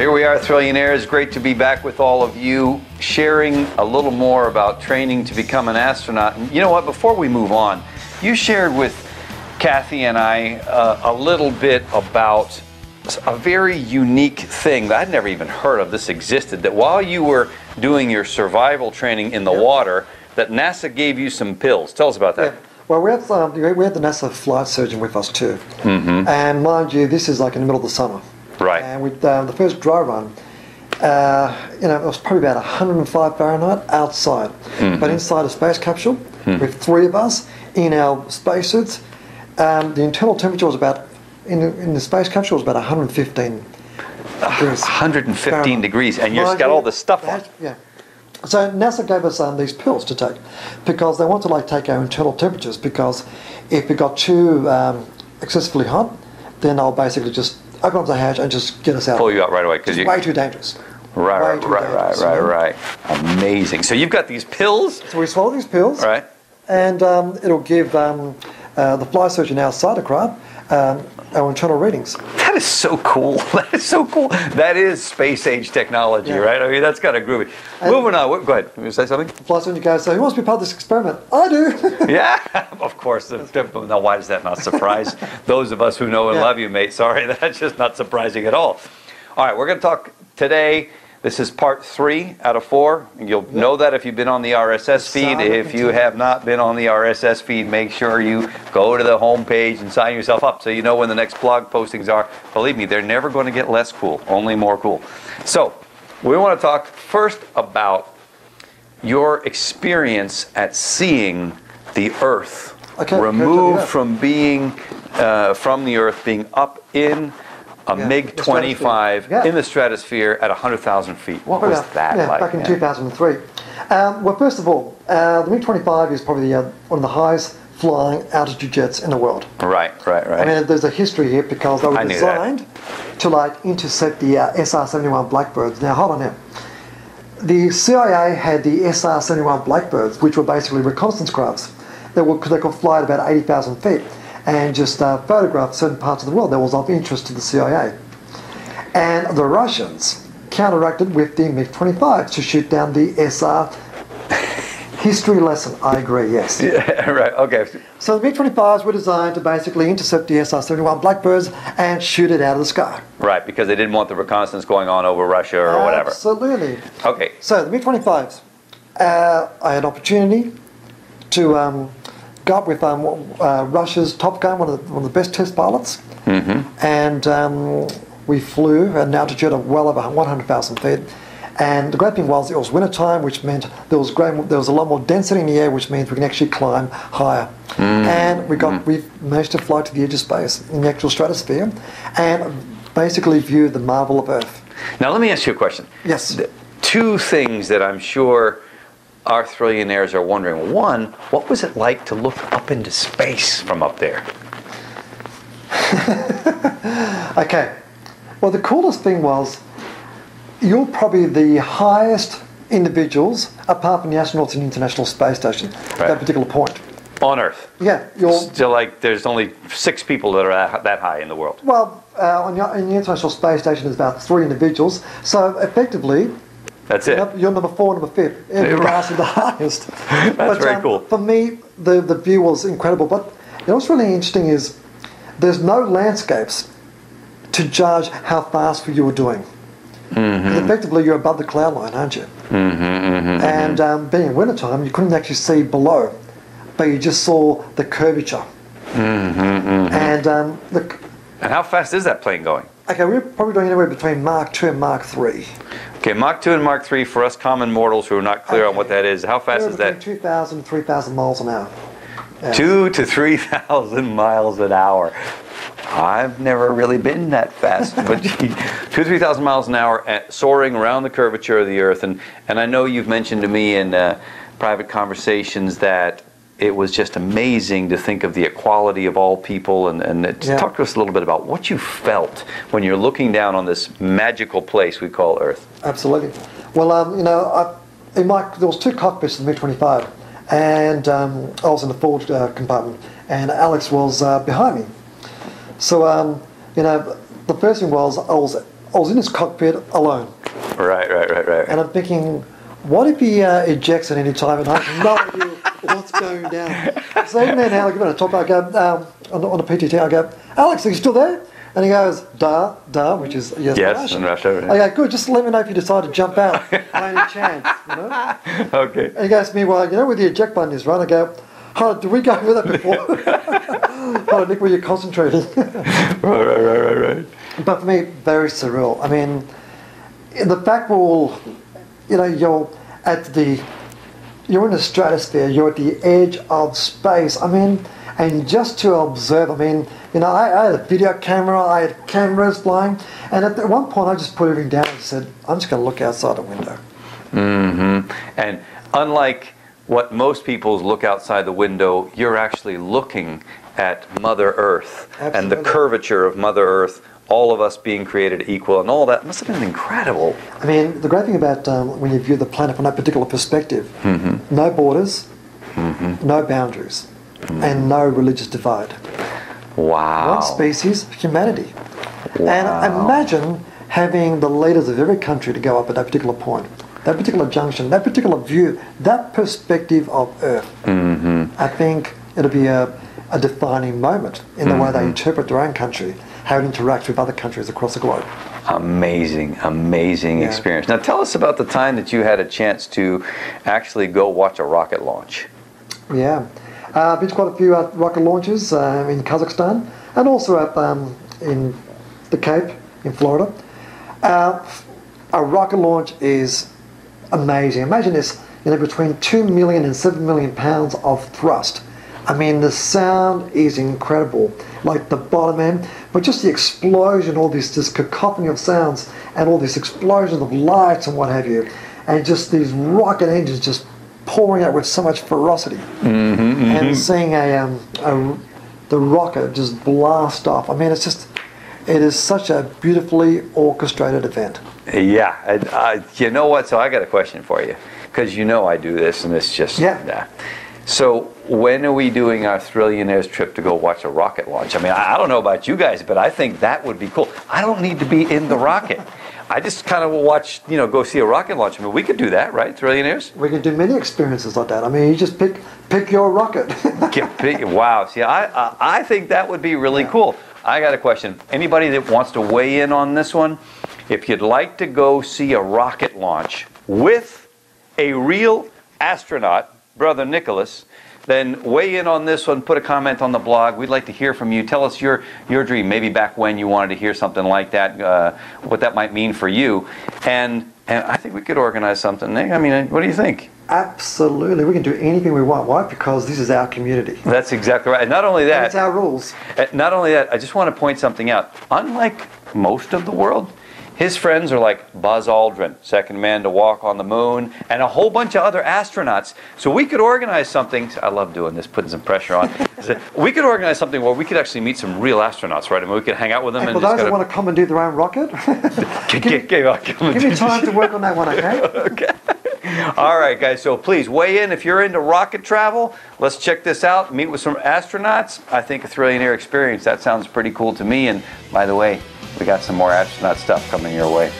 here we are, Thrillionaires. Great to be back with all of you, sharing a little more about training to become an astronaut. And you know what, before we move on, you shared with Kathy and I a little bit about a very unique thing that I'd never even heard of. This existed, that while you were doing your survival training in the water, that NASA gave you some pills. Tell us about that. Yeah. Well, we had the NASA flight surgeon with us too. And mind you, this is like in the middle of the summer. Right. And with the first dry run, it was probably about 105 Fahrenheit outside. But inside a space capsule, with 3 of us in our spacesuits, the internal temperature was about, in the space capsule, was about 115 degrees. 115 Fahrenheit. degrees, and you've got all this stuff on. Yeah. So NASA gave us these pills to take because they want to take our internal temperatures, because if it got too excessively hot, then they'll basically just open up the hatch and just get us out. Pull you out right away because it's way too dangerous. Right. Amazing. So you've got these pills. So we swallow these pills, right? And it'll give the flight surgeon outside the craft our internal readings. That is so cool. That is so cool. That is space age technology, right? I mean, that's kind of groovy. Moving on. Go ahead. You want to say something? The flight surgeon goes, so who wants to be part of this experiment? I do. Yeah, of course. Now, why does that not surprise those of us who know and love you, mate? Sorry, that's just not surprising at all. All right, we're going to talk today. This is part 3 out of 4. You'll know that if you've been on the RSS feed. If you have not been on the RSS feed, make sure you go to the home page and sign yourself up so you know when the next blog postings are. Believe me, they're never going to get less cool, only more cool. So, we want to talk first about your experience at seeing the Earth. Removed from being from the Earth, being up in a MiG-25 in the stratosphere at 100,000 feet. What was that like? Back in 2003. Well, first of all, the MiG-25 is probably one of the highest flying altitude jets in the world. Right. I mean, there's a history here because they were designed to intercept the SR-71 Blackbirds. Now, hold on now. The CIA had the SR-71 Blackbirds, which were basically reconnaissance crafts. They could fly at about 80,000 feet. And just photographed certain parts of the world that was of interest to the CIA. And the Russians counteracted with the MiG-25 to shoot down the SR. History lesson, I agree, yes. Yeah, right, okay. So the MiG-25s were designed to basically intercept the SR-71 Blackbirds and shoot it out of the sky. Right, because they didn't want the reconnaissance going on over Russia or whatever. Absolutely. Okay. So the MiG-25s, I had opportunity to go up with Russia's Top Gun, one of the best test pilots, and we flew at an altitude of well over 100,000 feet. And the great thing was it was winter time, which meant there was a lot more density in the air, which means we can actually climb higher. And we managed to fly to the edge of space in the actual stratosphere, and basically view the marvel of Earth. Now let me ask you a question. Yes. 2 things that I'm sure our Thrillionaires are wondering. One, what was it like to look up into space from up there? Okay. Well, the coolest thing was you're probably the highest individuals, apart from the astronauts in the International Space Station, at that particular point. On Earth? Yeah. Still, there's only 6 people that are that high in the world. Well, in the International Space Station, there's about 3 individuals. So, effectively, that's it. You're number 4, number 5. Everyone else is the highest. That's very cool. For me, the view was incredible. But what's really interesting is there's no landscapes to judge how fast you were doing. Effectively, you're above the cloud line, aren't you? And being in wintertime, you couldn't actually see below, but you just saw the curvature. And how fast is that plane going? Okay, we're probably doing anywhere between Mach 2 and Mach 3. Okay, Mach 2 and Mach 3, for us common mortals who are not clear on what that is, how fast is that? 2,000 to 3,000 miles an hour. Yeah. 2,000 to 3,000 miles an hour. I've never really been that fast, but 2,000 to 3,000 miles an hour soaring around the curvature of the Earth. And I know you've mentioned to me in private conversations that it was just amazing to think of the equality of all people. And talk to us a little bit about what you felt when you're looking down on this magical place we call Earth. Absolutely. Well, there was 2 cockpits in the MiG-25, and I was in the forward compartment, and Alex was behind me. So, the first thing was I was in this cockpit alone. Right. And I'm thinking, what if he ejects at any time and I have no idea what's going down? So even then, Alex, when I talk about, I go, on the PTT, I go, Alex, are you still there? And he goes, da, which is yes, in Russia. I go, good, just let me know if you decide to jump out by any chance, you know? Okay. And he goes to me, well, you know where the eject button is, right? I go, oh, did we go over that before? Oh, Nick, were you concentrating? Right. But for me, very surreal. I mean, the fact we're all, you know, you're in the stratosphere, you're at the edge of space. I mean, and just to observe, I mean, you know, I had a video camera, I had cameras flying, and at one point I just put everything down and said, I'm just going to look outside the window. And unlike what most people look outside the window, you're actually looking at Mother Earth. Absolutely. And the curvature of Mother Earth, all of us being created equal, and all that must have been incredible. I mean, the great thing about when you view the planet from that particular perspective, no borders, no boundaries, and no religious divide. Wow. One species, humanity. Wow. And imagine having the leaders of every country to go up at that particular point, that particular junction, that particular view, that perspective of Earth. I think it'll be a defining moment in the way they interpret their own country, how it interacts with other countries across the globe. Amazing experience. Now tell us about the time that you had a chance to actually go watch a rocket launch. Yeah. I've been to quite a few rocket launches in Kazakhstan and also in the Cape in Florida. A rocket launch is amazing. Imagine this, you know, between 2 million and 7 million pounds of thrust. I mean, the sound is incredible, like the bottom end, but just the explosion, all this cacophony of sounds and all these explosions of lights and what have you, and just these rocket engines just pouring out with so much ferocity, and seeing the rocket just blast off. I mean, it is such a beautifully orchestrated event. Yeah, you know what? So I got a question for you, because you know I do this, and it's just So when are we doing our Thrillionaires trip to go watch a rocket launch? I mean, I don't know about you guys, but I think that would be cool. I don't need to be in the rocket. I just kind of will watch, you know, go see a rocket launch. I mean, we could do that, right, Thrillionaires? We can do many experiences like that. I mean, you just pick your rocket. Wow. See, I think that would be really cool. I got a question. Anybody that wants to weigh in on this one? If you'd like to go see a rocket launch with a real astronaut, Brother Nicholas, then weigh in on this one. Put a comment on the blog. We'd like to hear from you. Tell us your dream, maybe back when you wanted to hear something like that, what that might mean for you. And I think we could organize something, Nick. I mean, what do you think? Absolutely. We can do anything we want. Why? Because this is our community. That's exactly right. And not only that, it's our rules. Not only that, I just want to point something out. Unlike most of the world, his friends are like Buzz Aldrin, second man to walk on the moon, and a whole bunch of other astronauts. So we could organize something. I love doing this, putting some pressure on. We could organize something where we could actually meet some real astronauts, right? I mean, we could hang out with them. And for those that want to come and do their own rocket, give me time to work on that one, okay? Okay. All right, guys. So please weigh in if you're into rocket travel. Let's check this out. Meet with some astronauts. I think a Thrillionaire experience. That sounds pretty cool to me. And by the way, we got some more astronaut stuff coming your way.